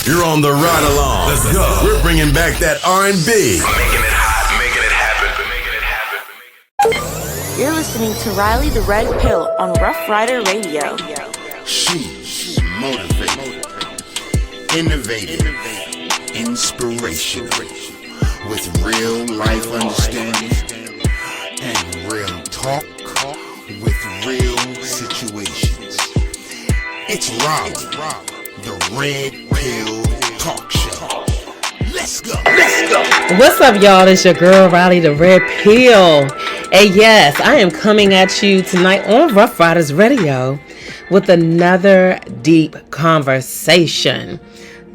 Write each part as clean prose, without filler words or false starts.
You're on the ride along. Let's go. We're bringing back that R&B. Making it hot, making it happen, making it happen. You're listening to Riley the Red Pill on Rough Rider Radio. She's motivated, innovative, inspirational, with real life understanding and real talk with real situations. It's Riley, the Red Pill Talk Show. Let's go. Let's go. What's up, y'all? It's your girl, Riley the Red Pill. And yes, I am coming at you tonight on Rough Riders Radio with another deep conversation.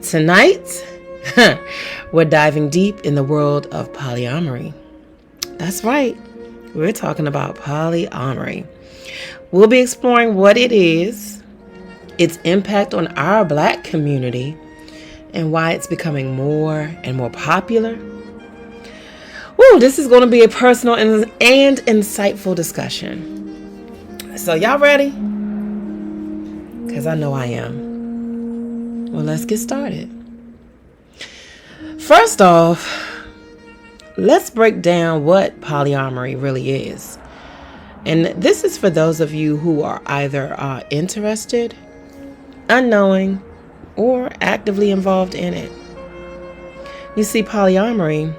Tonight, we're diving deep in the world of polyamory. That's right. We're talking about polyamory. We'll be exploring what it is, its impact on our Black community, and why it's becoming more and more popular. Woo, this is going to be a personal and insightful discussion. So y'all ready? Because I know I am. Well, let's get started. First off, let's break down what polyamory really is. And this is for those of you who are either interested, unknowing, or actively involved in it. You see, polyamory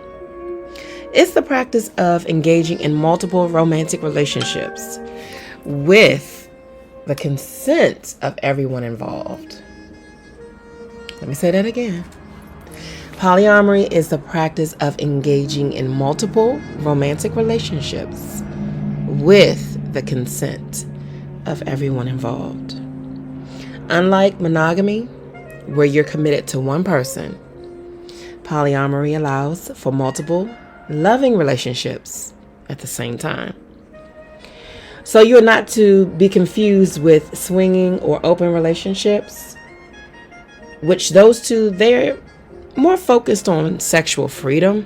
is the practice of engaging in multiple romantic relationships with the consent of everyone involved. Let me say that again. Polyamory is the practice of engaging in multiple romantic relationships with the consent of everyone involved. Unlike monogamy, where you're committed to one person, polyamory allows for multiple loving relationships at the same time. So you're not to be confused with swinging or open relationships, which those two, they're more focused on sexual freedom.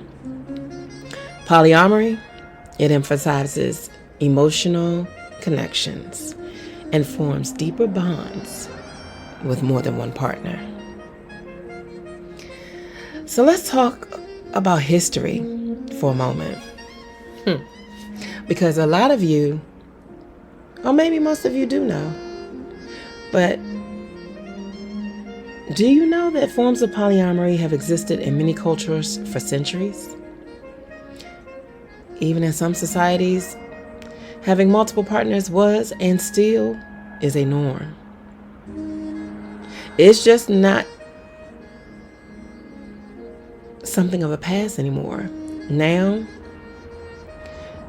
Polyamory, it emphasizes emotional connections and forms deeper bonds with more than one partner. So let's talk about history for a moment. Because a lot of you, or maybe most of you do know, but do you know that forms of polyamory have existed in many cultures for centuries? Even in some societies, having multiple partners was and still is a norm. It's just not something of a past anymore. Now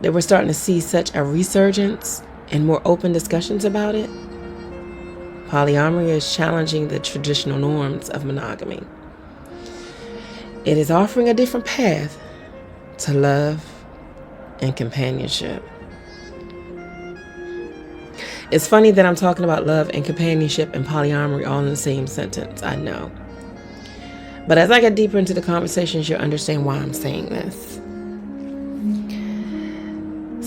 that we're starting to see such a resurgence and more open discussions about it, polyamory is challenging the traditional norms of monogamy. It is offering a different path to love and companionship. It's funny that I'm talking about love and companionship and polyamory all in the same sentence, I know. But as I get deeper into the conversations, you'll understand why I'm saying this.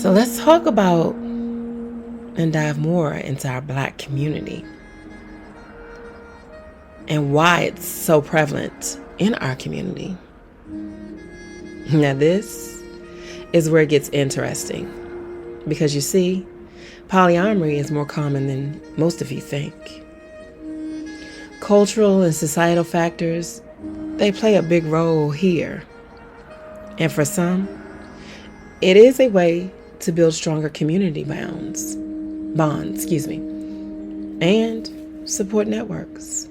So let's talk about and dive more into our Black community and why it's so prevalent in our community. Now this is where it gets interesting, because you see, polyamory is more common than most of you think. Cultural and societal factors, they play a big role here. And for some, it is a way to build stronger community bonds, and support networks.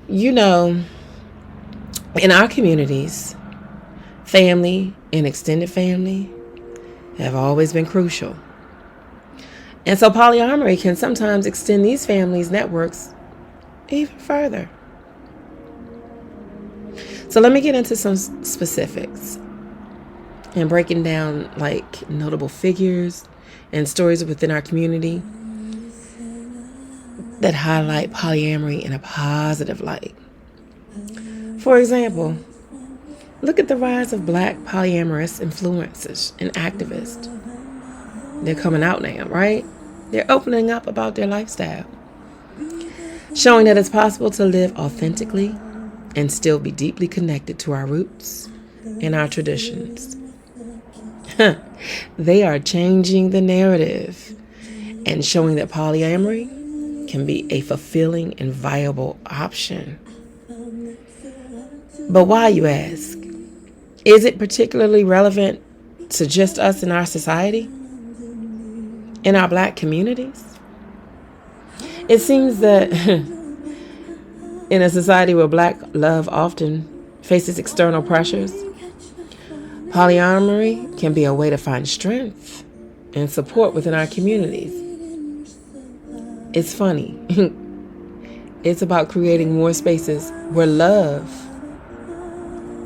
You know, in our communities, family and extended family have always been crucial. And so polyamory can sometimes extend these families' networks even further. So let me get into some specifics and breaking down like notable figures and stories within our community that highlight polyamory in a positive light. For example, look at the rise of Black polyamorous influencers and activists. They're coming out now, right? They're opening up about their lifestyle. showing that it's possible to live authentically and still be deeply connected to our roots and our traditions. They are changing the narrative and showing that polyamory can be a fulfilling and viable option. But why, you ask? Is it particularly relevant to just us in our society? In our Black communities? It seems that in a society where Black love often faces external pressures, polyamory can be a way to find strength and support within our communities. It's funny. It's about creating more spaces where love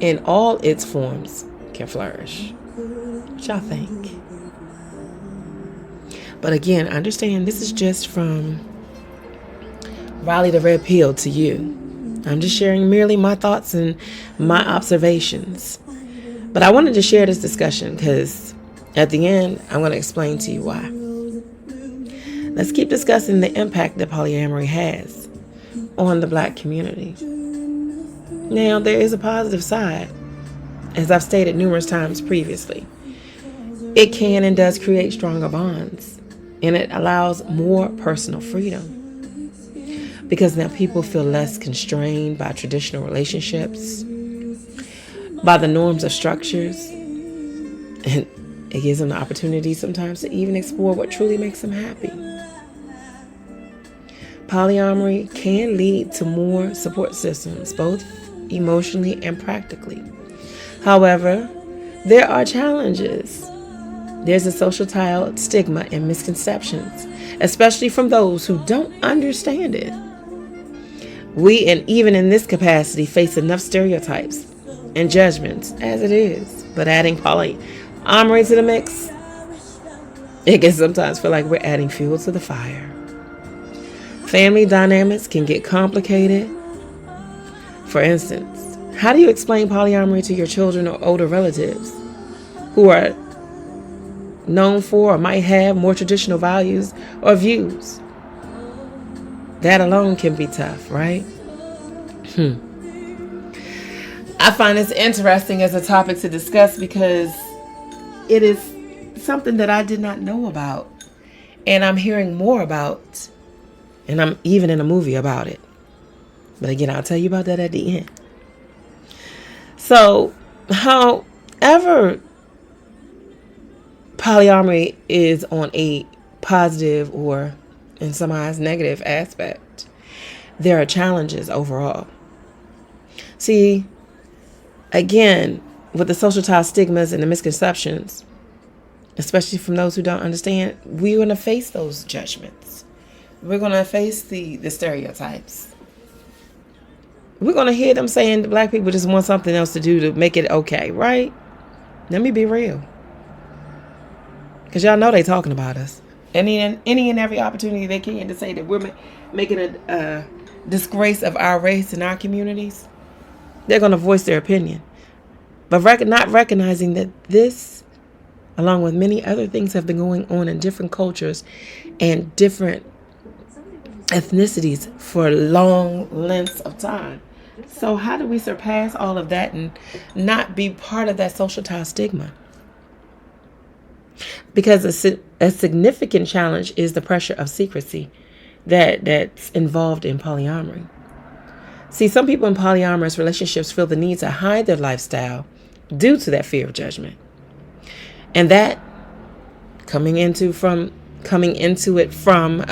in all its forms can flourish. What y'all think? But again, understand this is just from Riley the Red Pill to you. I'm just sharing merely my thoughts and my observations. But I wanted to share this discussion because at the end, I'm going to explain to you why. Let's keep discussing the impact that polyamory has on the Black community. Now, there is a positive side, as I've stated numerous times previously. It can and does create stronger bonds, and it allows more personal freedom. Because now people feel less constrained by traditional relationships, by the norms of structures, and it gives them the opportunity sometimes to even explore what truly makes them happy. Polyamory can lead to more support systems, both emotionally and practically. However, there are challenges. There's a societal stigma and misconceptions, especially from those who don't understand it. We, and even in this capacity, face enough stereotypes and judgments as it is. But adding polyamory to the mix, it can sometimes feel like we're adding fuel to the fire. Family dynamics can get complicated. For instance, how do you explain polyamory to your children or older relatives who are known for or might have more traditional values or views? That alone can be tough, right? I find this interesting as a topic to discuss because it is something that I did not know about, and I'm hearing more about, and I'm even in a movie about it. But again, I'll tell you about that at the end. So, however, polyamory is on a positive or, in some eyes, negative aspect, there are challenges overall. See, again, with the societal stigmas and the misconceptions, especially from those who don't understand, we're going to face those judgments. We're going to face the stereotypes. We're going to hear them saying that Black people just want something else to do to make it okay, right? Let me be real. Because y'all know they talking about us. Any and every opportunity they can to say that we're making a disgrace of our race and our communities, they're going to voice their opinion. But not recognizing that this, along with many other things, have been going on in different cultures and different ethnicities for long lengths of time. So how do we surpass all of that and not be part of that societal stigma? Because a significant challenge is the pressure of secrecy that's involved in polyamory. See, some people in polyamorous relationships feel the need to hide their lifestyle due to that fear of judgment. And that coming into it from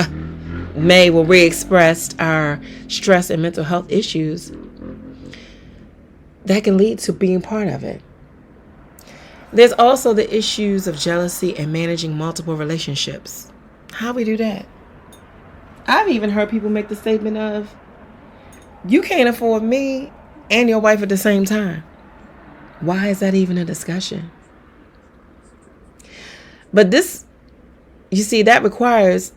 May, where we expressed our stress and mental health issues, that can lead to being part of it. There's also the issues of jealousy and managing multiple relationships. How we do that? I've even heard people make the statement of, you can't afford me and your wife at the same time. Why is that even a discussion? But this, you see, that requires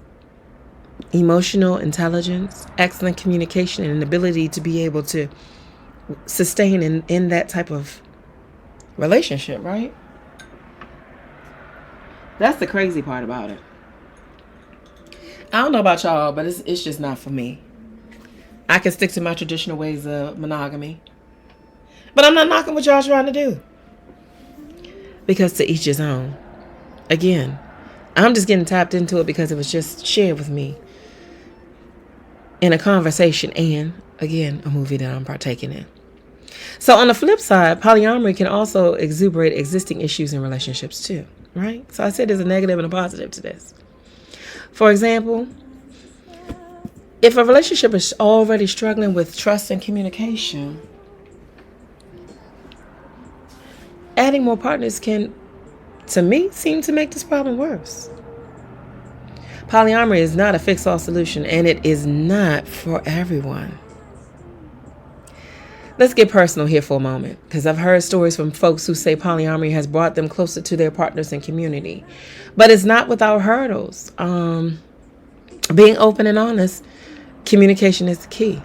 emotional intelligence, excellent communication, and an ability to be able to sustain in that type of relationship, right? That's the crazy part about it. I don't know about y'all, but it's just not for me. I can stick to my traditional ways of monogamy. But I'm not knocking what y'all trying to do. Because to each his own. Again, I'm just getting tapped into it because it was just shared with me in a conversation and, again, a movie that I'm partaking in. So on the flip side, polyamory can also exuberate existing issues in relationships too, right? So I said there's a negative and a positive to this. For example, if a relationship is already struggling with trust and communication, adding more partners can, to me, seem to make this problem worse. Polyamory is not a fix-all solution, and it is not for everyone. Let's get personal here for a moment, because I've heard stories from folks who say polyamory has brought them closer to their partners and community. But it's not without hurdles. Being open and honest, communication is the key.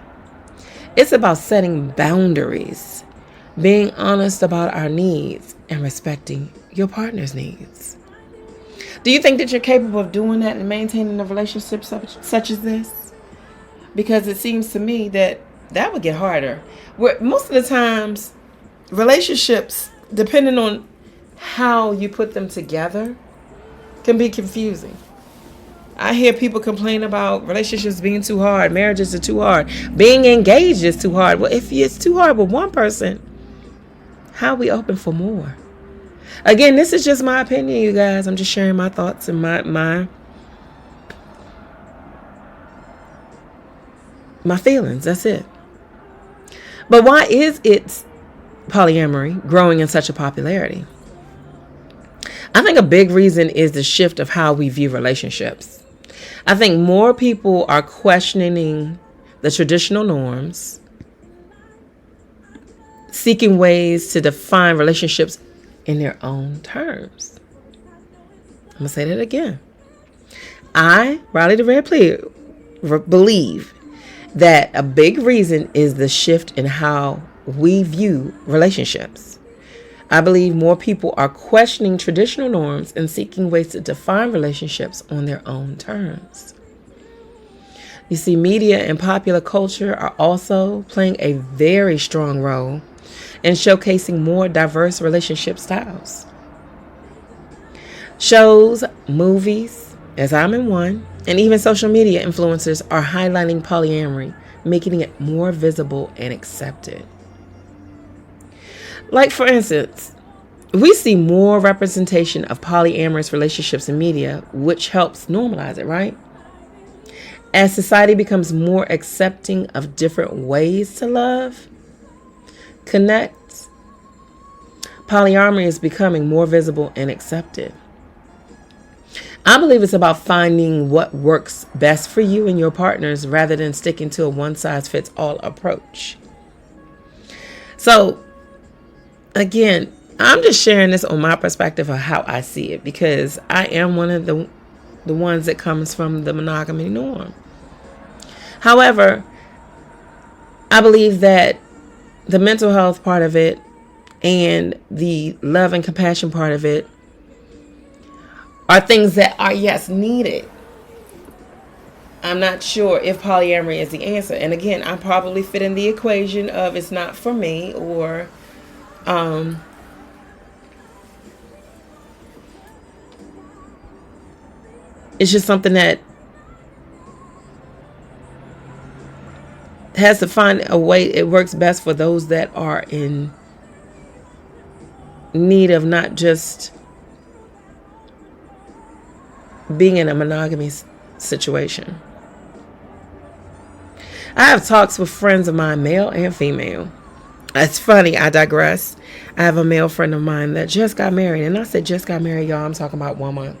It's about setting boundaries, being honest about our needs, and respecting your partner's needs. Do you think that you're capable of doing that and maintaining a relationship such as this? Because it seems to me that would get harder. Where most of the times, relationships, depending on how you put them together, can be confusing. I hear people complain about relationships being too hard, marriages are too hard, being engaged is too hard. Well, if it's too hard with one person, how are we open for more? Again, this is just my opinion, you guys. I'm just sharing my thoughts and my feelings. That's it. But why is it polyamory growing in such a popularity? I think a big reason is the shift of how we view relationships. I think more people are questioning the traditional norms, seeking ways to define relationships in their own terms. I'm going to say that again. I, Riley the Red Pill, believe that a big reason is the shift in how we view relationships. I believe more people are questioning traditional norms and seeking ways to define relationships on their own terms. You see, media and popular culture are also playing a very strong role in showcasing more diverse relationship styles. Shows, movies, as I'm in one, and even social media influencers are highlighting polyamory, making it more visible and accepted. Like, for instance, we see more representation of polyamorous relationships in media, which helps normalize it, right? As society becomes more accepting of different ways to love, connect, polyamory is becoming more visible and accepted. I believe it's about finding what works best for you and your partners rather than sticking to a one-size-fits-all approach. So, again, I'm just sharing this on my perspective of how I see it because I am one of the ones that comes from the monogamy norm. However, I believe that the mental health part of it and the love and compassion part of it are things that are, yes, needed. I'm not sure if polyamory is the answer. And again, I probably fit in the equation of it's not for me or it's just something that has to find a way it works best for those that are in need of not just being in a monogamy situation. I have talks with friends of mine, male and female. It's funny, I digress. I have a male friend of mine that just got married. And I said just got married, y'all. I'm talking about 1 month.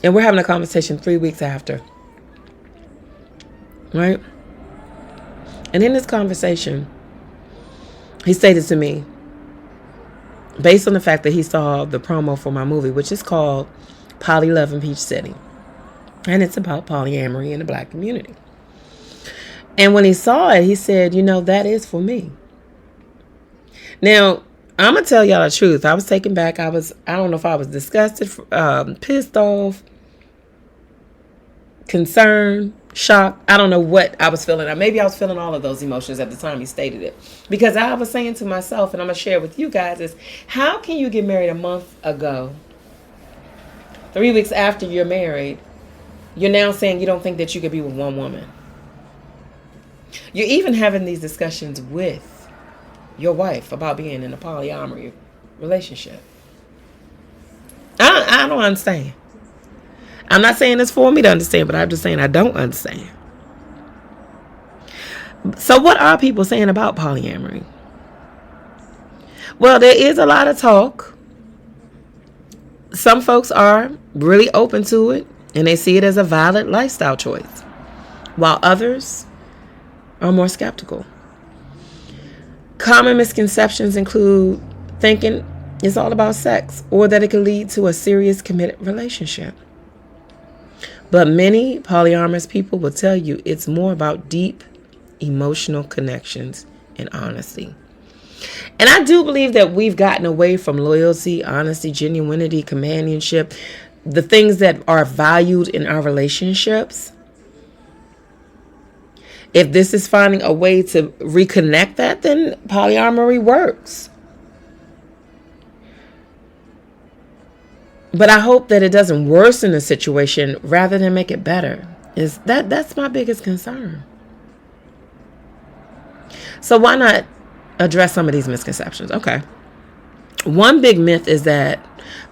And we're having a conversation 3 weeks after. Right? And in this conversation, he stated to me, based on the fact that he saw the promo for my movie, which is called Poly Love in Peach City. And it's about polyamory in the Black community. And when he saw it, he said, you know, that is for me. Now, I'm going to tell y'all the truth. I was taken back. I don't know if I was disgusted, pissed off, concern, shock. I don't know what I was feeling. Maybe I was feeling all of those emotions at the time he stated it. Because I was saying to myself, and I'm going to share with you guys, is how can you get married a month ago, 3 weeks after you're married, you're now saying you don't think that you could be with one woman? You're even having these discussions with your wife about being in a polyamory relationship. I don't understand. I'm not saying it's for me to understand, but I'm just saying I don't understand. So what are people saying about polyamory? Well, there is a lot of talk. Some folks are really open to it, and they see it as a valid lifestyle choice, while others are more skeptical. Common misconceptions include thinking it's all about sex, or that it can lead to a serious committed relationship. But many polyamorous people will tell you it's more about deep emotional connections and honesty. And I do believe that we've gotten away from loyalty, honesty, genuinity, companionship, the things that are valued in our relationships. If this is finding a way to reconnect that, then polyamory works. But I hope that it doesn't worsen the situation rather than make it better. That's my biggest concern. So why not address some of these misconceptions? Okay. One big myth is that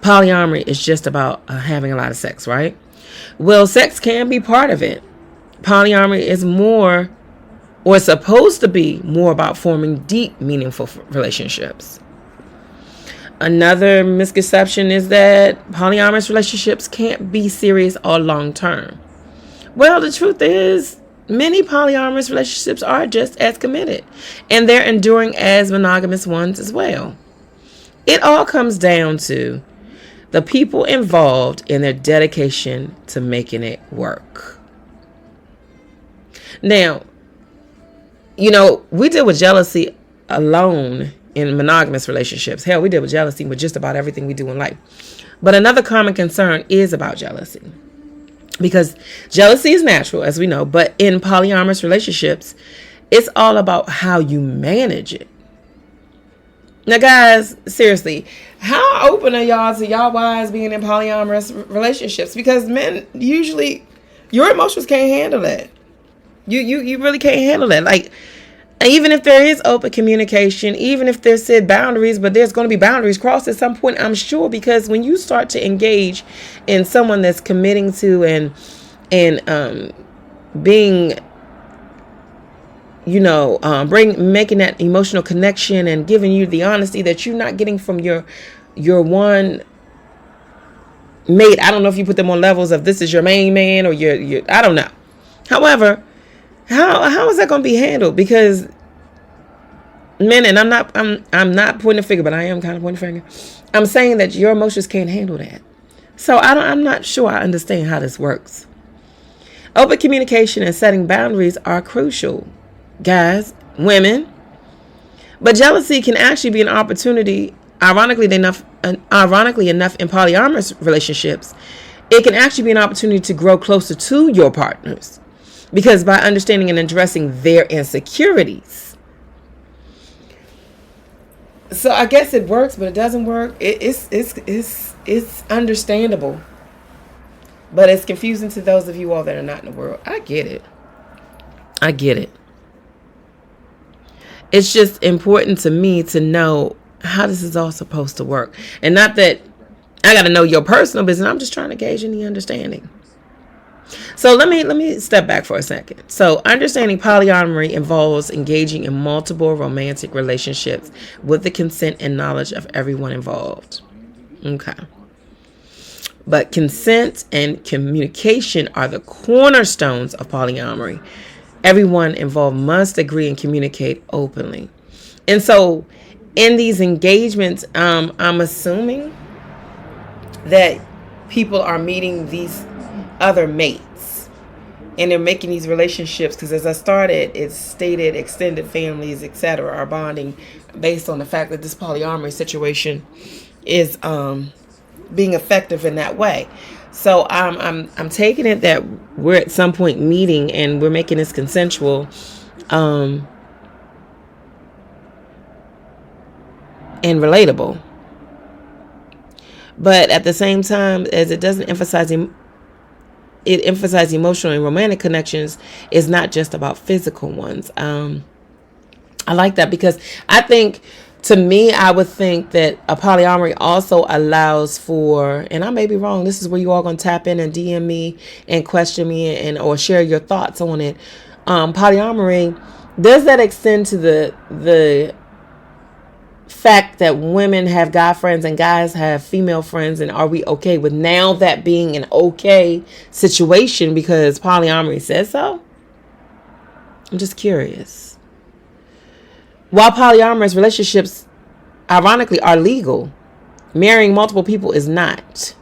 polyamory is just about having a lot of sex, right? Well, sex can be part of it. Polyamory is more, or supposed to be more, about forming deep, meaningful relationships. Another misconception is that polyamorous relationships can't be serious or long-term. Well, the truth is, many polyamorous relationships are just as committed, and they're enduring as monogamous ones as well. It all comes down to the people involved and their dedication to making it work. Now, we deal with jealousy alone in monogamous relationships. Hell, we deal with jealousy with just about everything we do in life. But another common concern is about jealousy. Because jealousy is natural, as we know, but in polyamorous relationships, it's all about how you manage it. Now, guys, seriously, how open are y'all to y'all wives being in polyamorous relationships? Because men, usually, your emotions can't handle that. You really can't handle that. Like, even if there is open communication, even if there's said boundaries, but there's going to be boundaries crossed at some point, I'm sure, because when you start to engage in someone that's committing to and being, making that emotional connection and giving you the honesty that you're not getting from your one mate. I don't know if you put them on levels of this is your main man or your I don't know. However, how is that going to be handled? Because men, and I'm not pointing a finger, but I am kind of pointing a finger. I'm saying that your emotions can't handle that. So I'm not sure I understand how this works. Open communication and setting boundaries are crucial, guys, women. But jealousy can actually be an opportunity. Ironically enough, in polyamorous relationships, it can actually be an opportunity to grow closer to your partners. Because by understanding and addressing their insecurities. So I guess it works, but it doesn't work. It's understandable. But it's confusing to those of you all that are not in the world. I get it. It's just important to me to know how this is all supposed to work. And not that I got to know your personal business. I'm just trying to gauge any understanding. So let me step back for a second. So understanding polyamory involves engaging in multiple romantic relationships with the consent and knowledge of everyone involved. Okay. But consent and communication are the cornerstones of polyamory. Everyone involved must agree and communicate openly. And so in these engagements, I'm assuming that people are meeting these other mates and they're making these relationships, because as I started, it's stated extended families, etc., are bonding based on the fact that this polyamory situation is being effective in that way. So I'm taking it that we're at some point meeting and we're making this consensual, and relatable. But at the same time, as it doesn't emphasize it emphasizes emotional and romantic connections, is not just about physical ones. I like that because I think, to me, I would think that a polyamory also allows for, and I may be wrong, this is where you all going to tap in and DM me and question me and or share your thoughts on it. Polyamory, does that extend to the fact that women have guy friends and guys have female friends, and are we okay with now that being an okay situation because polyamory says so? I'm just curious. While polyamorous relationships, ironically, are legal, marrying multiple people is not.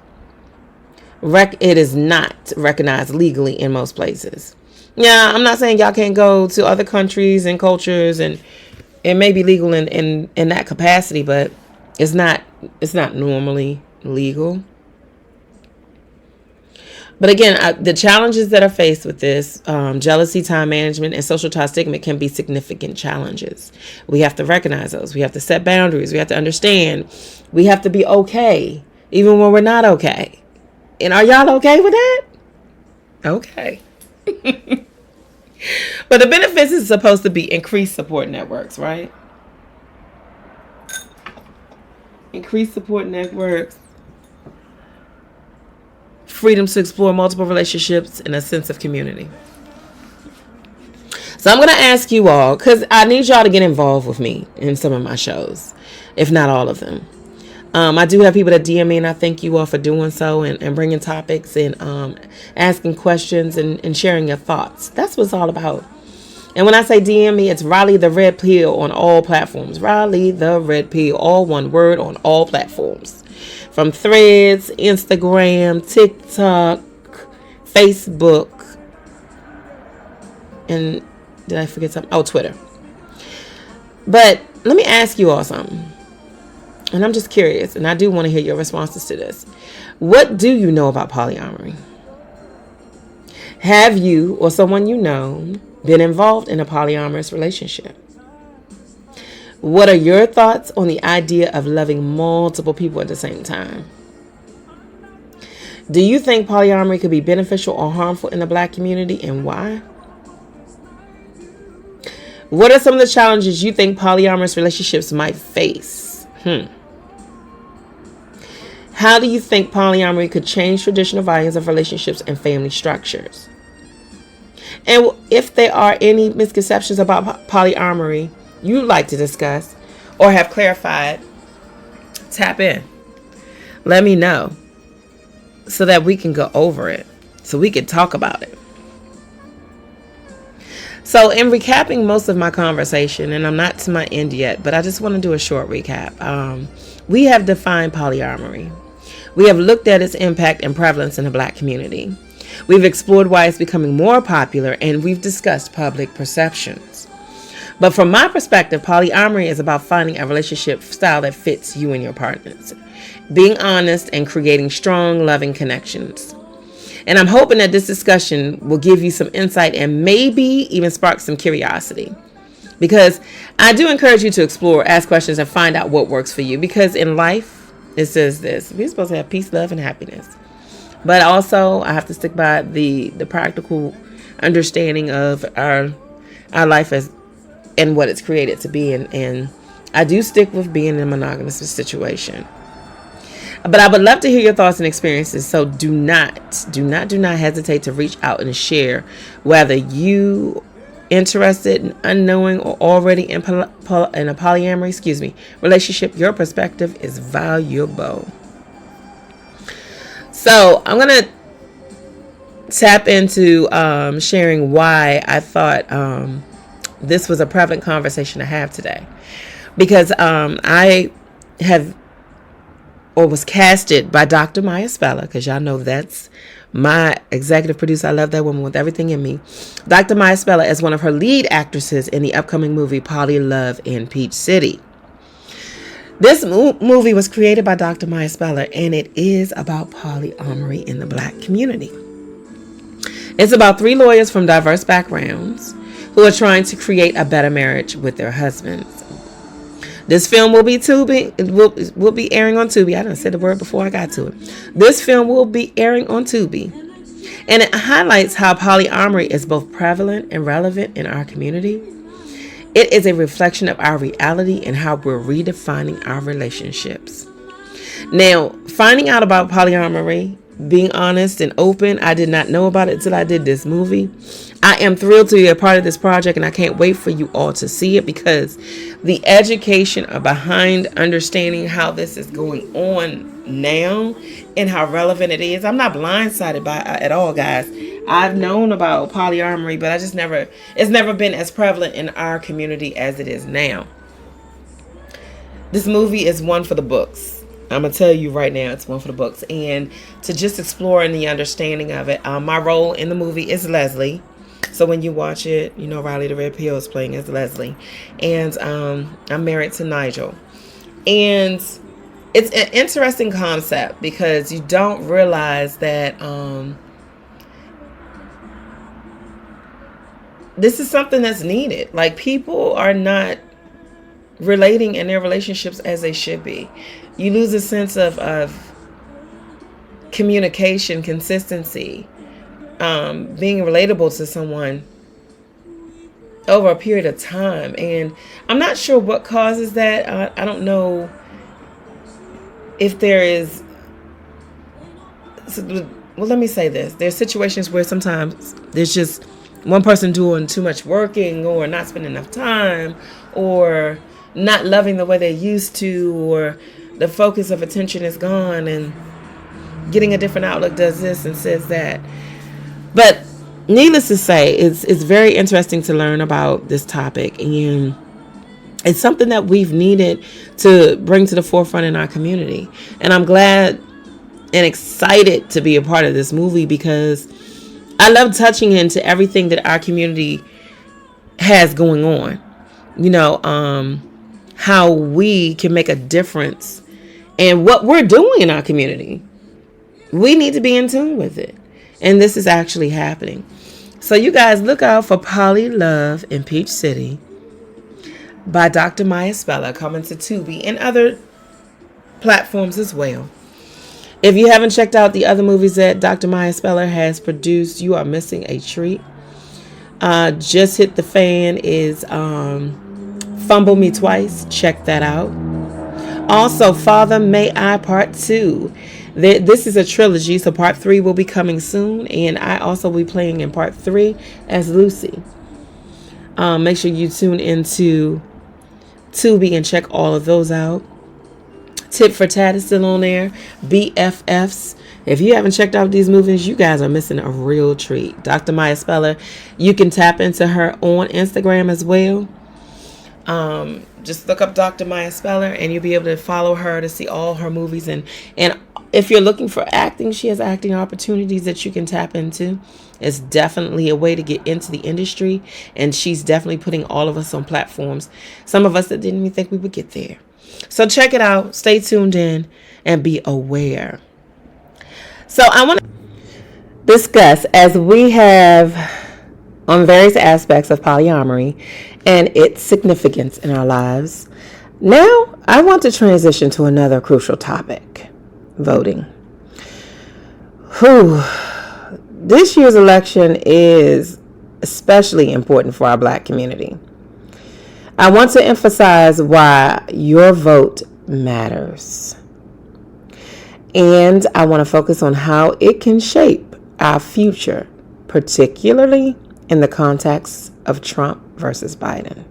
It is not recognized legally in most places. Yeah, I'm not saying y'all can't go to other countries and cultures, and it may be legal in that capacity, but it's not normally legal. But again, the challenges that are faced with this, jealousy, time management, and social tie stigma can be significant challenges. We have to recognize those. We have to set boundaries. We have to understand. We have to be okay, even when we're not okay. And are y'all okay with that? Okay. But the benefits is supposed to be increased support networks, right? Increased support networks. Freedom to explore multiple relationships and a sense of community. So I'm going to ask you all, because I need y'all to get involved with me in some of my shows, if not all of them. I do have people that DM me, and I thank you all for doing so and bringing topics and asking questions and sharing your thoughts. That's what it's all about. And when I say DM me, it's Riley the Red Pill on all platforms. Riley the Red Pill, all one word, on all platforms. From Threads, Instagram, TikTok, Facebook, and did I forget something? Oh, Twitter. But let me ask you all something. And I'm just curious, and I do want to hear your responses to this. What do you know about polyamory? Have you or someone you know been involved in a polyamorous relationship? What are your thoughts on the idea of loving multiple people at the same time? Do you think polyamory could be beneficial or harmful in the Black community, and why? What are some of the challenges you think polyamorous relationships might face? How do you think polyamory could change traditional values of relationships and family structures? And if there are any misconceptions about polyamory you'd like to discuss or have clarified, tap in. Let me know so that we can go over it, so we can talk about it. So in recapping most of my conversation, and I'm not to my end yet, but I just want to do a short recap. We have defined polyamory. We have looked at its impact and prevalence in the Black community. We've explored why it's becoming more popular, and we've discussed public perceptions. But from my perspective, polyamory is about finding a relationship style that fits you and your partners, being honest, and creating strong, loving connections. And I'm hoping that this discussion will give you some insight and maybe even spark some curiosity. Because I do encourage you to explore, ask questions, and find out what works for you. Because in life, it says this: we're supposed to have peace, love, and happiness. But also, I have to stick by the practical understanding of our life as and what it's created to be. And I do stick with being in a monogamous situation. But I would love to hear your thoughts and experiences. So do not hesitate to reach out and share whether you interested, unknowing, or already in a polyamory, relationship. Your perspective is valuable. So I'm going to tap into sharing why I thought this was a prevalent conversation to have today. Because I have or was casted by Dr. Maya Spella, because y'all know that's my executive producer. I love that woman with everything in me. Dr. Maya Spella as one of her lead actresses in the upcoming movie Polly Love in Peach City. This movie was created by Dr. Maya Speller, and it is about polyamory in the black community. It's about 3 lawyers from diverse backgrounds who are trying to create a better marriage with their husbands. This film will be will be airing on Tubi. I done said the word before I got to it. This film will be airing on Tubi, and it highlights how polyamory is both prevalent and relevant in our community. It is a reflection of our reality and how we're redefining our relationships. Now, finding out about polyamory, being honest and open, I did not know about it until I did this movie. I am thrilled to be a part of this project, and I can't wait for you all to see it, because the education behind understanding how this is going on now and how relevant it is. I'm not blindsided by it at all, guys. I've known about polyamory, but it's never been as prevalent in our community as it is now. This movie is one for the books. I'm going to tell you right now, it's one for the books. And to just explore in the understanding of it, my role in the movie is Leslie. So when you watch it, you know Riley the Red Pill is playing as Leslie. And I'm married to Nigel. And it's an interesting concept, because you don't realize that this is something that's needed. Like, people are not relating in their relationships as they should be. You lose a sense of communication, consistency, being relatable to someone over a period of time. And I'm not sure what causes that. I don't know if there is... Well, let me say this. There's situations where sometimes there's just one person doing too much working, or not spending enough time, or not loving the way they used to, or the focus of attention is gone, and getting a different outlook does this and says that. But needless to say, it's very interesting to learn about this topic, and it's something that we've needed to bring to the forefront in our community. And I'm glad and excited to be a part of this movie, because I love touching into everything that our community has going on. You know, how we can make a difference in what we're doing in our community. We need to be in tune with it. And this is actually happening. So you guys, look out for Poly Love in Peach City by Dr. Maya Speller, coming to Tubi and other platforms as well. If you haven't checked out the other movies that Dr. Maya Speller has produced, you are missing a treat. Just Hit the Fan is Fumble Me Twice. Check that out. Also, Father May I Part 2. This is a trilogy, so Part 3 will be coming soon. And I also will be playing in Part 3 as Lucy. Make sure you tune into Tubi and check all of those out. Tit for Tat is still on there. BFFs. If you haven't checked out these movies, you guys are missing a real treat. Dr. Maya Speller, you can tap into her on Instagram as well. Just look up Dr. Maya Speller, and you'll be able to follow her to see all her movies. And if you're looking for acting, she has acting opportunities that you can tap into. It's definitely a way to get into the industry, and she's definitely putting all of us on platforms, some of us that didn't even think we would get there. So check it out, stay tuned in, and be aware. So I want to discuss, as we have on various aspects of polyamory and its significance in our lives. Now, I want to transition to another crucial topic, voting. This year's election is especially important for our Black community. I want to emphasize why your vote matters. And I want to focus on how it can shape our future, particularly in the context of Trump versus Biden.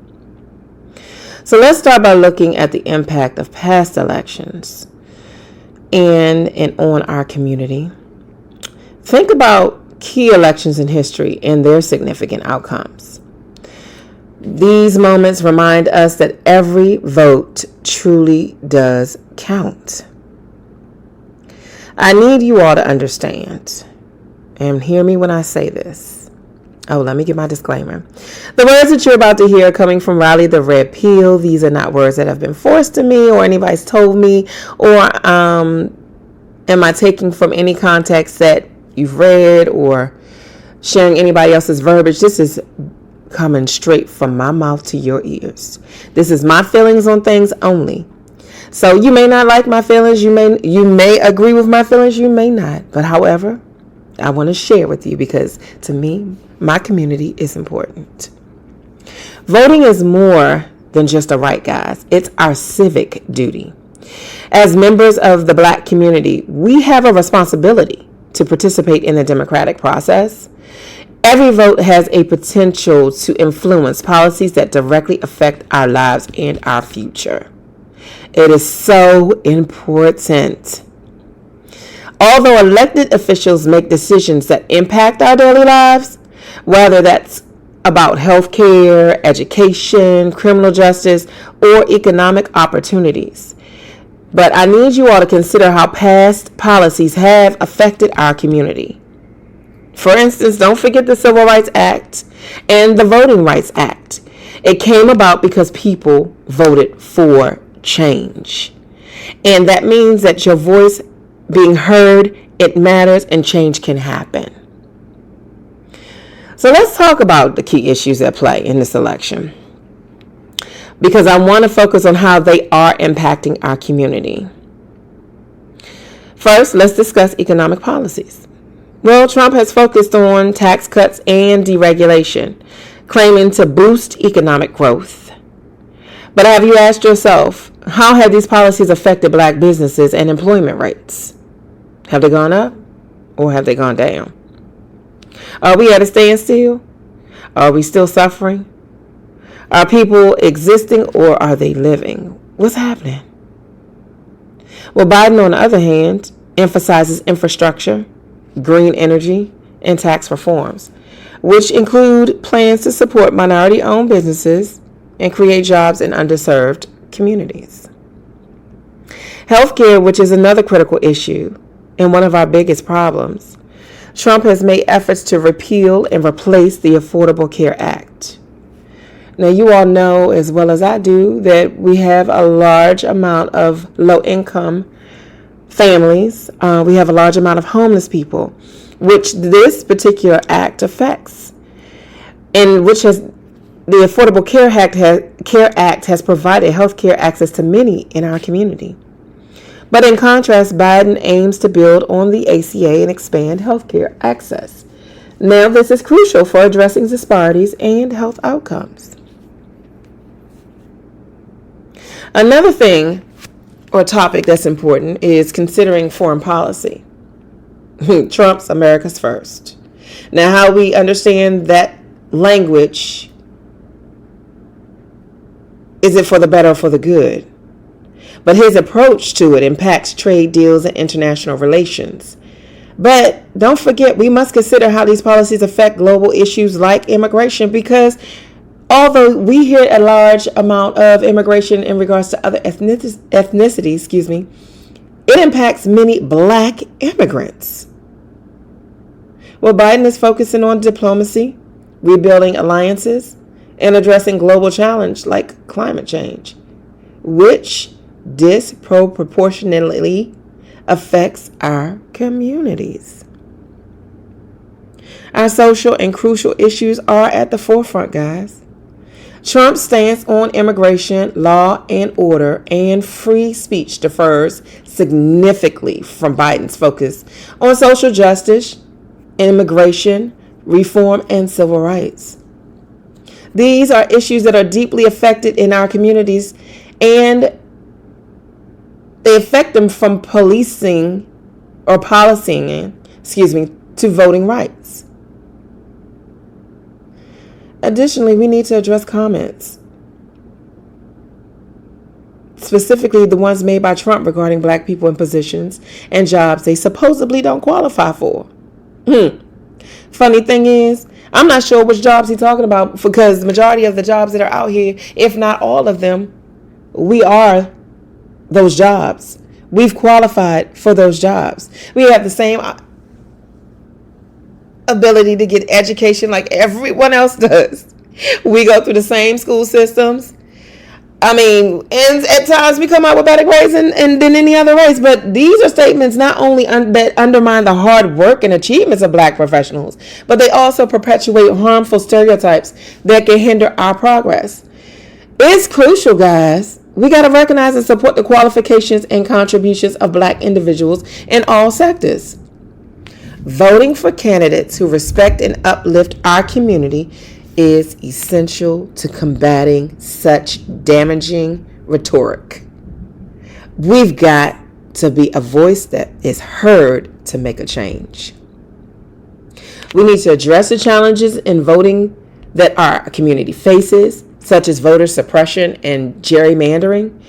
So let's start by looking at the impact of past elections and on our community. Think about key elections in history and their significant outcomes. These moments remind us that every vote truly does count. I need you all to understand, and hear me when I say this. Oh, let me get my disclaimer. The words that you're about to hear are coming from Riley the Red Pill. These are not words that have been forced to me or anybody's told me, or am I taking from any context that you've read or sharing anybody else's verbiage. This is coming straight from my mouth to your ears. This is my feelings on things only. So you may not like my feelings. You may agree with my feelings. You may not. But however, I want to share with you because to me, my community is important. Voting is more than just a right, guys. It's our civic duty. As members of the Black community, we have a responsibility to participate in the democratic process. Every vote has a potential to influence policies that directly affect our lives and our future. It is so important. Although elected officials make decisions that impact our daily lives, whether that's about healthcare, education, criminal justice, or economic opportunities. But I need you all to consider how past policies have affected our community. For instance, don't forget the Civil Rights Act and the Voting Rights Act. It came about because people voted for change. And that means that your voice being heard, it matters, and change can happen. So let's talk about the key issues at play in this election, because I want to focus on how they are impacting our community. First, let's discuss economic policies. Well, Trump has focused on tax cuts and deregulation, claiming to boost economic growth. But have you asked yourself, how have these policies affected Black businesses and employment rates? Have they gone up or have they gone down? Are we at a standstill? Are we still suffering? Are people existing or are they living? What's happening? Well, Biden, on the other hand, emphasizes infrastructure, green energy, and tax reforms, which include plans to support minority-owned businesses and create jobs in underserved communities. Healthcare, which is another critical issue and one of our biggest problems. Trump has made efforts to repeal and replace the Affordable Care Act. Now, you all know as well as I do that we have a large amount of low-income families. We have a large amount of homeless people, which this particular act affects, and which has the Affordable Care Act has provided health care access to many in our community. But in contrast, Biden aims to build on the ACA and expand health care access. Now, this is crucial for addressing disparities and health outcomes. Another thing or topic that's important is considering foreign policy. Trump's America's First. Now, how we understand that language, is it for the better or for the good? But his approach to it impacts trade deals and international relations. But don't forget, we must consider how these policies affect global issues like immigration, because although we hear a large amount of immigration in regards to other ethnicities, it impacts many Black immigrants. Well, Biden is focusing on diplomacy, rebuilding alliances, and addressing global challenge like climate change, which disproportionately affects our communities. Our social and crucial issues are at the forefront, guys. Trump's stance on immigration, law and order, and free speech differs significantly from Biden's focus on social justice, immigration, reform, and civil rights. These are issues that are deeply affected in our communities, and they affect them from policing to voting rights. Additionally, we need to address comments, specifically the ones made by Trump regarding Black people in positions and jobs they supposedly don't qualify for. Funny thing is, I'm not sure which jobs he's talking about, because the majority of the jobs that are out here, if not all of them, we are those jobs. We've qualified for those jobs. We have the same ability to get education like everyone else does. We go through the same school systems. I mean, and at times we come out with better grades than any other race. But these are statements not only that undermine the hard work and achievements of Black professionals, but they also perpetuate harmful stereotypes that can hinder our progress. It's crucial, guys. We got to recognize and support the qualifications and contributions of Black individuals in all sectors. Voting for candidates who respect and uplift our community is essential to combating such damaging rhetoric. We've got to be a voice that is heard to make a change. We need to address the challenges in voting that our community faces, such as voter suppression and gerrymandering.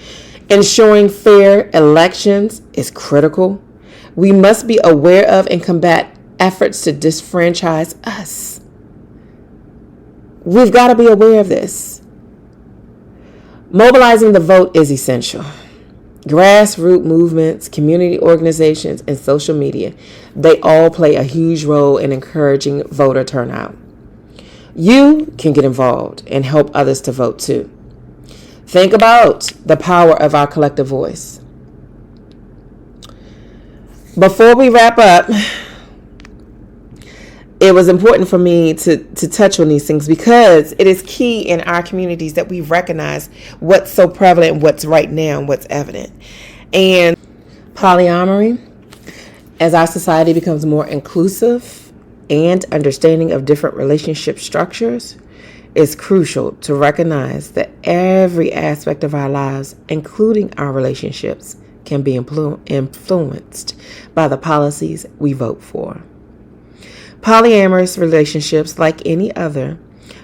Ensuring fair elections is critical. We must be aware of and combat efforts to disfranchise us. We've got to be aware of this. Mobilizing the vote is essential. Grassroots movements, community organizations, and social media, they all play a huge role in encouraging voter turnout. You can get involved and help others to vote too. Think about the power of our collective voice. Before we wrap up, it was important for me to touch on these things because it is key in our communities that we recognize what's so prevalent, what's right now, and what's evident. And polyamory, as our society becomes more inclusive and understanding of different relationship structures, is crucial to recognize that every aspect of our lives, including our relationships, can be influenced by the policies we vote for. Polyamorous relationships, like any other,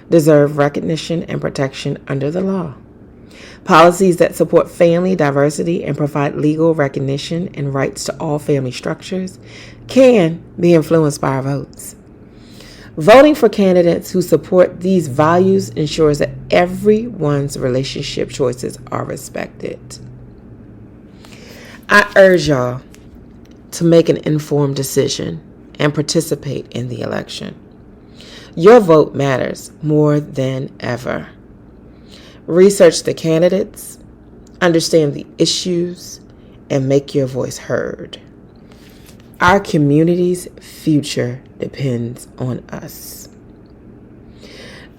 deserve recognition and protection under the law. Policies that support family diversity and provide legal recognition and rights to all family structures can be influenced by our votes. Voting for candidates who support these values ensures that everyone's relationship choices are respected. I urge y'all to make an informed decision and participate in the election. Your vote matters more than ever. Research the candidates, understand the issues, and make your voice heard. Our community's future depends on us.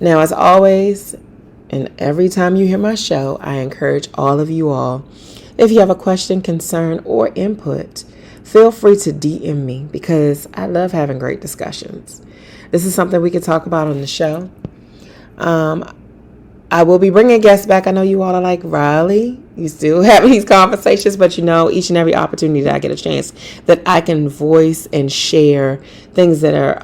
Now, as always, and every time you hear my show, I encourage all of you all, if you have a question, concern, or input, feel free to DM me because I love having great discussions. This is something we could talk about on the show. I will be bringing guests back. I know you all are like, Riley, you still having these conversations, but you know, each and every opportunity that I get a chance that I can voice and share things that are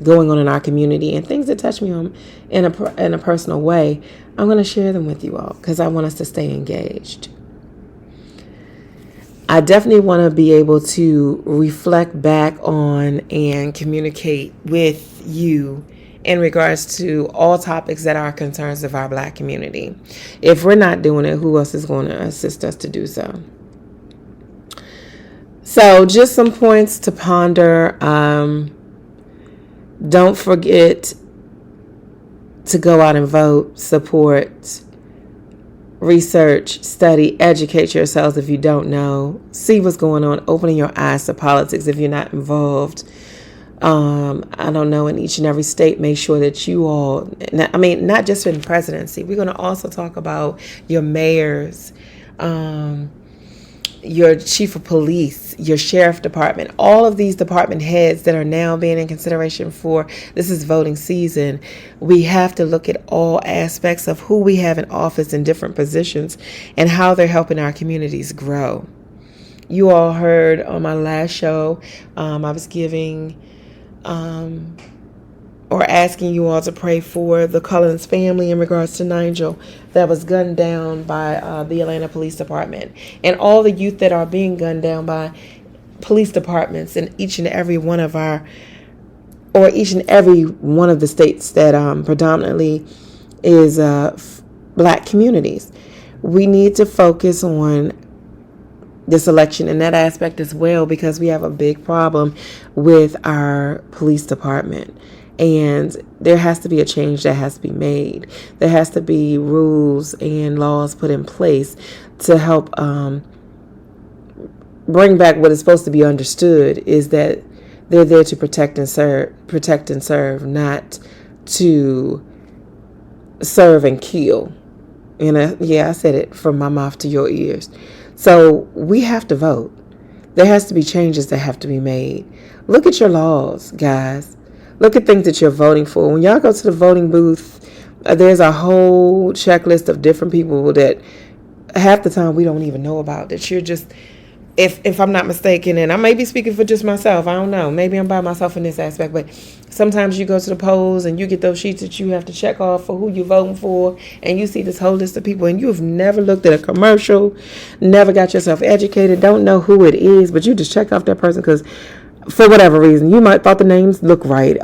going on in our community and things that touch me in a personal way, I'm going to share them with you all because I want us to stay engaged. I definitely want to be able to reflect back on and communicate with you in regards to all topics that are concerns of our Black community. If we're not doing it, who else is going to assist us to do so? So just some points to ponder. Don't forget to go out and vote, support, research, study, educate yourselves if you don't know. See what's going on. Opening your eyes to politics if you're not involved. I don't know, in each and every state, make sure that you all, not just in presidency. We're going to also talk about your mayors, your chief of police, your sheriff department, all of these department heads that are now being in consideration for, this is voting season. We have to look at all aspects of who we have in office in different positions and how they're helping our communities grow. You all heard on my last show, I was giving or asking you all to pray for the Collins family in regards to Nigel that was gunned down by the Atlanta Police Department, and all the youth that are being gunned down by police departments in each and every one of the states that predominantly is Black communities. We need to focus on this election in that aspect as well, because we have a big problem with our police department. And there has to be a change that has to be made. There has to be rules and laws put in place to help bring back what is supposed to be understood, is that they're there to protect and serve, not to serve and kill. And I said it from my mouth to your ears. So we have to vote. There has to be changes that have to be made. Look at your laws, guys. Look at things that you're voting for. When y'all go to the voting booth, there's a whole checklist of different people that half the time we don't even know about, that you're just, if I'm not mistaken, and I may be speaking for just myself, I don't know, maybe I'm by myself in this aspect, but sometimes you go to the polls and you get those sheets that you have to check off for who you're voting for, and you see this whole list of people, and you've never looked at a commercial, never got yourself educated, don't know who it is, but you just check off that person because for whatever reason, you might thought the names look right.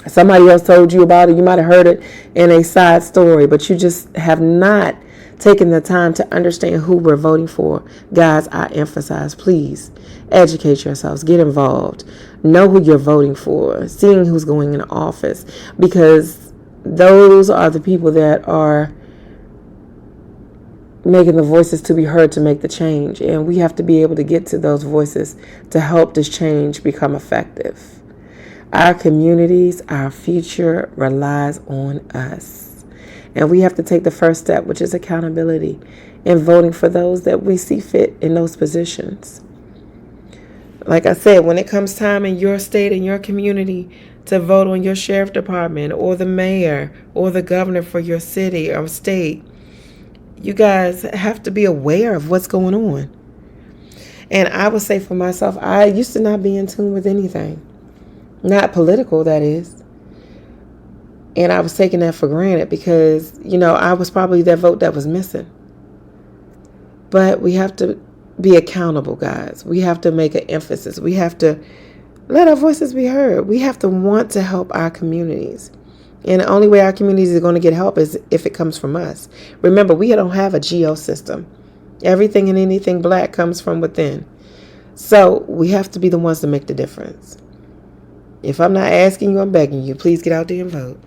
Somebody else told you about it. You might have heard it in a side story, but you just have not taken the time to understand who we're voting for. Guys, I emphasize, please educate yourselves, get involved, know who you're voting for, seeing who's going in office, because those are the people that are making the voices to be heard to make the change. And we have to be able to get to those voices to help this change become effective. Our communities, our future relies on us. And we have to take the first step, which is accountability, in voting for those that we see fit in those positions. Like I said, when it comes time in your state and your community to vote on your sheriff department or the mayor or the governor for your city or state, you guys have to be aware of what's going on. And I would say for myself, I used to not be in tune with anything. Not political, that is. And I was taking that for granted because, I was probably that vote that was missing. But we have to be accountable, guys. We have to make an emphasis. We have to let our voices be heard. We have to want to help our communities. And the only way our communities are going to get help is if it comes from us. Remember, we don't have a geo system. Everything and anything black comes from within. So we have to be the ones to make the difference. If I'm not asking you, I'm begging you. Please get out there and vote.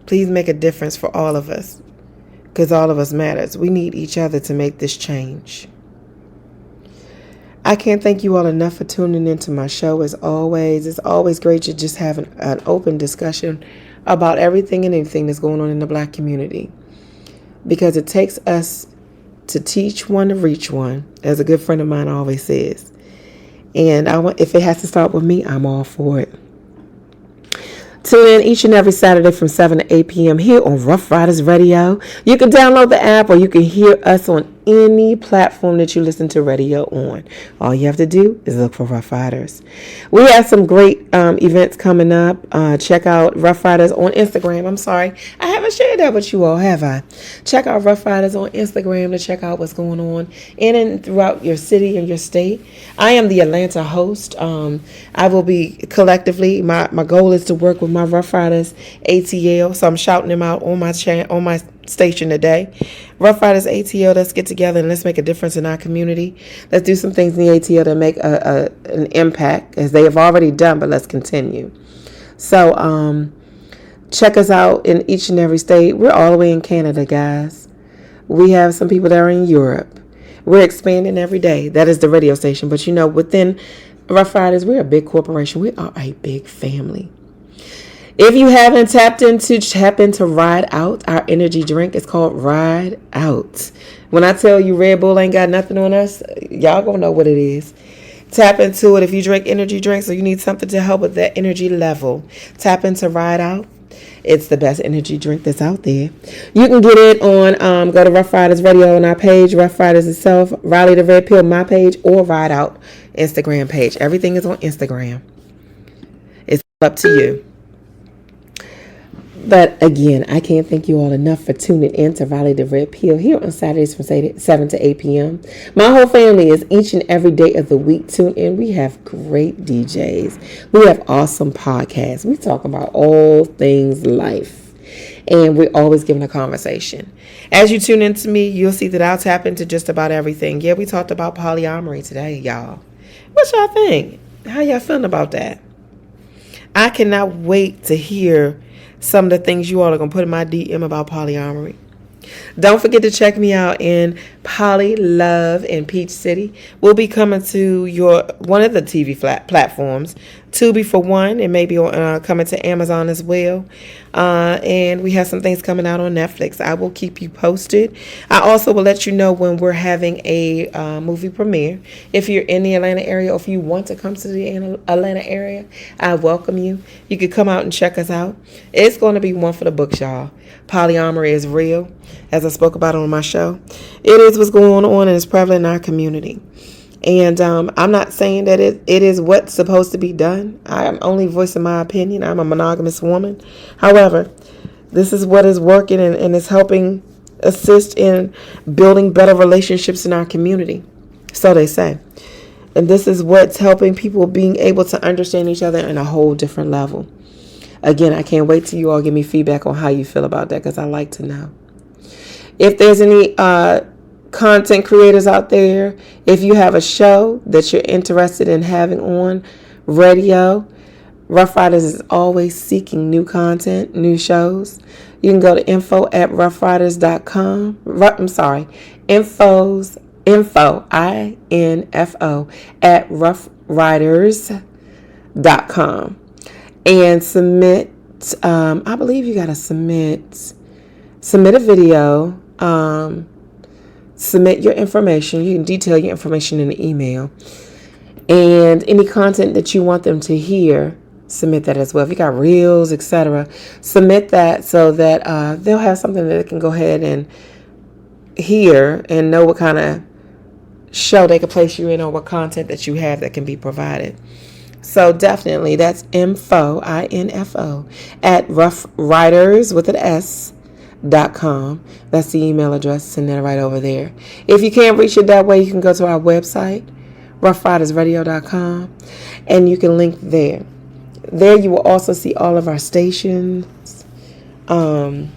Please make a difference for all of us, because all of us matters. We need each other to make this change. I can't thank you all enough for tuning into my show as always. It's always great to just have an open discussion about everything and anything that's going on in the black community, because it takes us to teach one to reach one, as a good friend of mine always says. And if it has to start with me, I'm all for it. Tune in each and every Saturday from 7 to 8 p.m. here on Rough Riders Radio. You can download the app or you can hear us on any platform that you listen to radio on. All you have to do is look for Rough Riders. We have some great events coming up. Check out Rough Riders on Instagram. I'm sorry, I haven't shared that with you all, have I? Check out Rough Riders on Instagram to check out what's going on in and throughout your city and your state. I am the Atlanta host. I will be collectively, my goal is to work with my Rough Riders ATL, so I'm shouting them out on my station today. Rough Riders ATL, let's get together and let's make a difference in our community. Let's do some things in the ATL to make an impact, as they have already done, but let's continue. So check us out in each and every state. We're all the way in Canada, guys. We have some people that are in Europe. We're expanding every day. That is the radio station. But within Rough Riders, we're a big corporation. We are a big family. If you haven't tap into Ride Out, our energy drink. It's called Ride Out. When I tell you Red Bull ain't got nothing on us, y'all gonna know what it is. Tap into it if you drink energy drinks or you need something to help with that energy level. Tap into Ride Out. It's the best energy drink that's out there. You can get it on, go to Rough Riders Radio on our page, Rough Riders itself, Riley the Red Pill, my page, or Ride Out Instagram page. Everything is on Instagram. It's up to you. But again, I can't thank you all enough for tuning in to Riley the Red Pill here on Saturdays from 7 to 8 p.m. My whole family is each and every day of the week tuned in. We have great DJs. We have awesome podcasts. We talk about all things life. and we're always giving a conversation. As you tune into me, you'll see that I'll tap into just about everything. Yeah, we talked about polyamory today, y'all. What y'all think? How y'all feeling about that? I cannot wait to hear some of the things you all are going to put in my DM about polyamory. Don't forget to check me out in Poly Love in Peach City. We'll be coming to one of the TV platforms, Tubi for one, and maybe coming to Amazon as well. And we have some things coming out on Netflix. I will keep you posted. I also will let you know when we're having a movie premiere. If you're in the Atlanta area, or if you want to come to the Atlanta area, I welcome you. You could come out and check us out. It's going to be one for the books, y'all. Polyamory is real, as I spoke about on my show. It is what's going on and it's prevalent in our community. And I'm not saying that it is what's supposed to be done. I'm only voicing my opinion. I'm a monogamous woman. However, this is what is working and is helping assist in building better relationships in our community. So they say. And this is what's helping people being able to understand each other in a whole different level. Again, I can't wait till you all give me feedback on how you feel about that, because I like to know. If there's any content creators out there, if you have a show that you're interested in having on radio, Rough Riders is always seeking new content, new shows. You can go to info@roughriders.com. Info, I-N-F-O, at roughriders.com. And submit, I believe you got to submit a video, submit your information. You can detail your information in the email. And any content that you want them to hear, submit that as well. If you got reels, etc., submit that so that they'll have something that they can go ahead and hear and know what kind of show they can place you in, or what content that you have that can be provided. So definitely, that's info, I-N-F-O, at roughriders with an S.com. That's the email address. Send that right over there. If you can't reach it that way, you can go to our website, roughridersradio.com, and you can link there. There you will also see all of our stations, all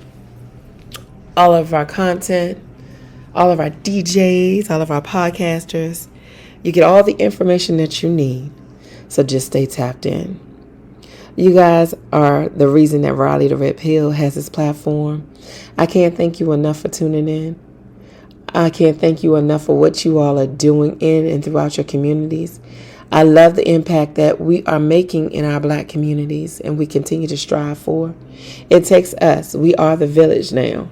of our content, all of our DJs, all of our podcasters. You get all the information that you need. So just stay tapped in. You guys are the reason that Raleigh the Red Pill has this platform. I can't thank you enough for tuning in. I can't thank you enough for what you all are doing in and throughout your communities. I love the impact that we are making in our Black communities, and we continue to strive for. It takes us. We are the village now.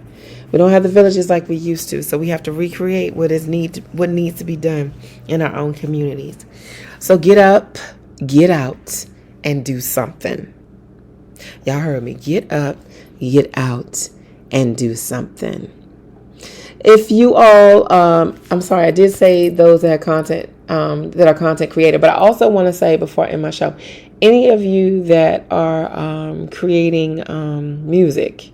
We don't have the villages like we used to, so we have to recreate what needs to be done in our own communities. So get up, get out, and do something. Y'all heard me. Get up, get out, and do something. If you all, I'm sorry, I did say those that are content creator, but I also want to say before I end my show, any of you that are creating music,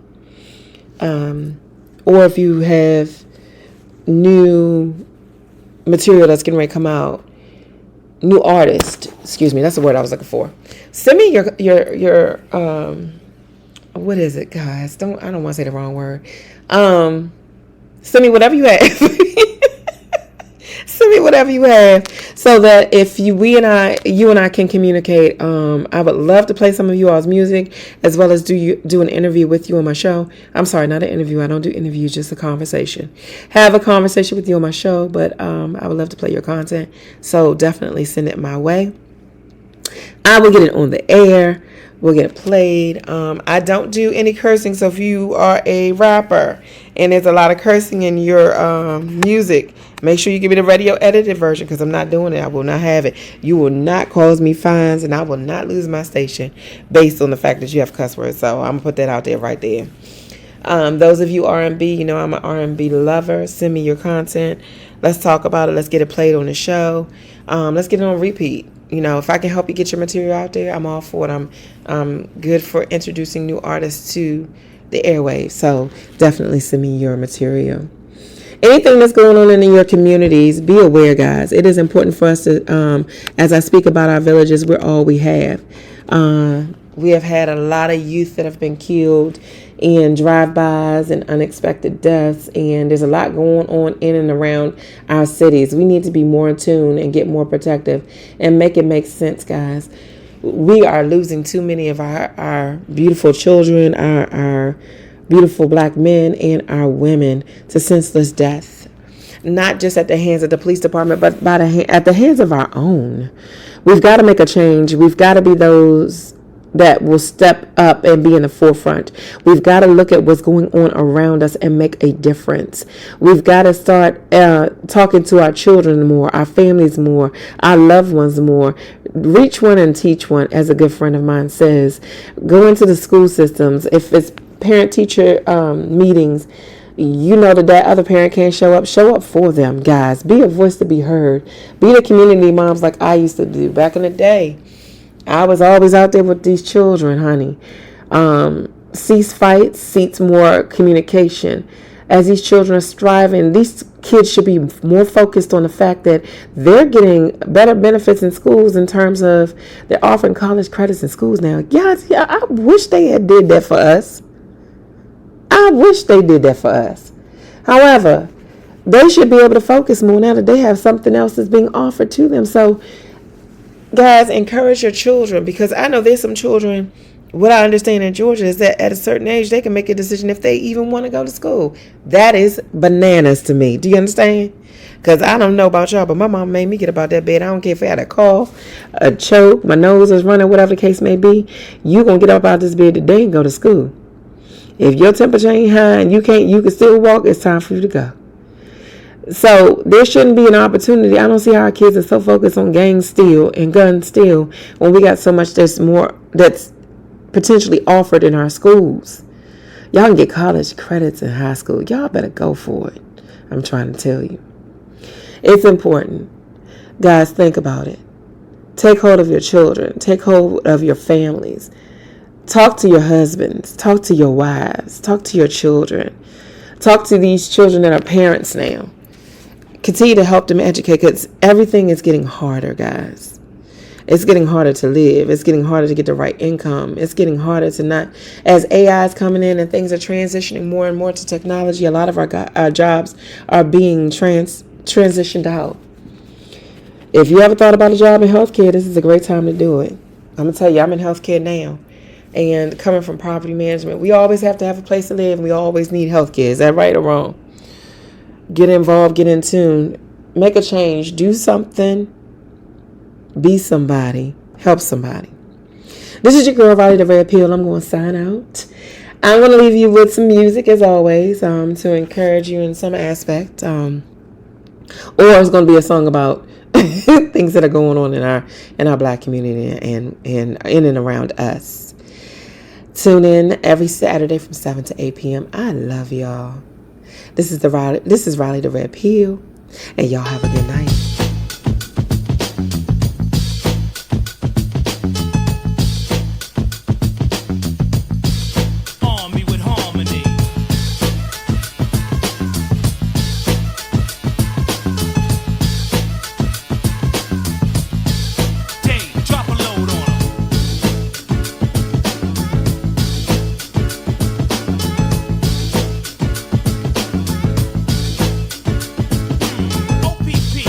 or if you have new material that's getting ready to come out, new artist, that's the word I was looking for. Send me your what is it, guys? I don't want to say the wrong word. Send me whatever you have. Send me whatever you have, so that if you and I can communicate. I would love to play some of you all's music, as well as do an interview with you on my show. I'm sorry, not an interview. I don't do interviews, just a conversation. Have a conversation with you on my show, but I would love to play your content. So definitely send it my way. I will get it on the air. We'll get it played. I don't do any cursing, so if you are a rapper and there's a lot of cursing in your music, make sure you give me the radio edited version, because I'm not doing it. I will not have it. You will not cause me fines, and I will not lose my station based on the fact that you have cuss words. So I'm going to put that out there right there. Those of you R&B, I'm an R&B lover. Send me your content. Let's talk about it. Let's get it played on the show. Let's get it on repeat. If I can help you get your material out there, I'm all for it. I'm good for introducing new artists to the airwaves. So definitely send me your material. Anything that's going on in your communities, be aware, guys. It is important for us to, as I speak about our villages, we're all we have. We have had a lot of youth that have been killed in drive-bys and unexpected deaths, and there's a lot going on in and around our cities. We need to be more in tune and get more protective and make it make sense, guys. We are losing too many of our beautiful children, our beautiful black men, and our women to senseless death. Not just at the hands of the police department, but at the hands of our own. We've got to make a change. We've got to be those that will step up and be in the forefront. We've got to look at what's going on around us and make a difference. We've got to start talking to our children more, our families more, our loved ones more. Reach one and teach one, as a good friend of mine says. Go into the school systems. If it's parent-teacher meetings, you know that other parent can't show up for them, guys. Be a voice to be heard. Be the community moms like I used to do back in the day. I was always out there with these children, honey. Cease fights, seeks more communication. As these children are striving, these kids should be more focused on the fact that they're getting better benefits in schools in terms of they're offering college credits in schools now. Yeah, I wish they had did that for us. I wish they did that for us. However, they should be able to focus more now that they have something else that's being offered to them. So, guys, encourage your children, because I know there's some children, what I understand in Georgia is that at a certain age, they can make a decision if they even want to go to school. That is bananas to me. Do you understand? Because I don't know about y'all, but my mom made me get about that bed. I don't care if I had a cough, a choke, my nose is running, whatever the case may be. You going to get up out this bed today and go to school. If your temperature ain't high and you can still walk, it's time for you to go. So there shouldn't be an opportunity. I don't see how our kids are so focused on gang steal and gun steal when we got so much that's potentially offered in our schools. Y'all can get college credits in high school. Y'all better go for it. I'm trying to tell you. It's important. Guys, think about it. Take hold of your children. Take hold of your families. Talk to your husbands. Talk to your wives. Talk to your children. Talk to these children that are parents now. Continue to help them educate, because everything is getting harder, guys. It's getting harder to live. It's getting harder to get the right income. It's getting harder to not, as AI is coming in and things are transitioning more and more to technology, a lot of our jobs are being transitioned out. If you ever thought about a job in healthcare, this is a great time to do it. I'm going to tell you, I'm in healthcare now. And coming from property management, we always have to have a place to live, and we always need healthcare. Is that right or wrong? Get involved, get in tune, make a change, do something, be somebody, help somebody. This is your girl, Riley the Red Pill. I'm going to sign out. I'm going to leave you with some music, as always, to encourage you in some aspect. Or it's going to be a song about things that are going on in our black community and in and around us. Tune in every Saturday from 7 to 8 p.m. I love y'all. This is Riley the Red Pill, and y'all have a good night. Army with harmony. Dave, drop a load on 'em. OPP,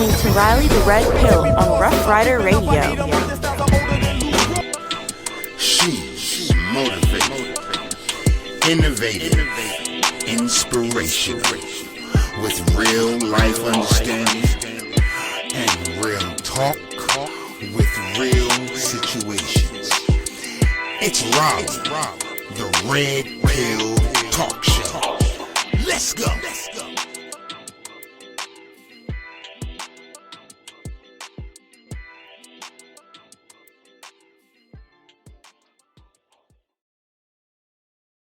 Listening to Riley the Red Pill on Rough Rider Radio. She's motivated, innovative, inspirational, with real life understanding and real talk with real situations. It's Riley, the Red Pill Talk Show. Let's go.